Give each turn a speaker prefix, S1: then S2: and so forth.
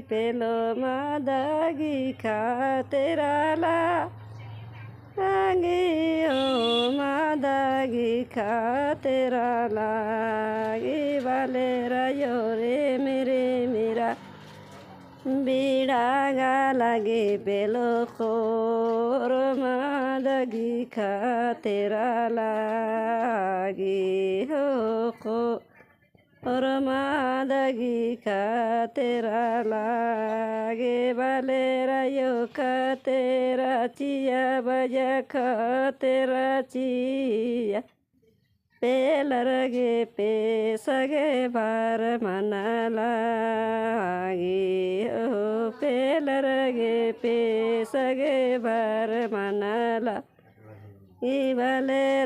S1: पेलो मादगी खातेराला आगे ओ मादगी खातेराला गे वाले रायो रे मेरे मेरा बिड़ागा लगे पेलो खोर मादगी खातेराला गे हो खो और मादगी खातेराला गे वाले रायो खातेरा चिया बजा खातेरा चिया पेलर गे पे सगे बार मनाला गे हो पेलर गे पे सगे बार मनाला ई वाले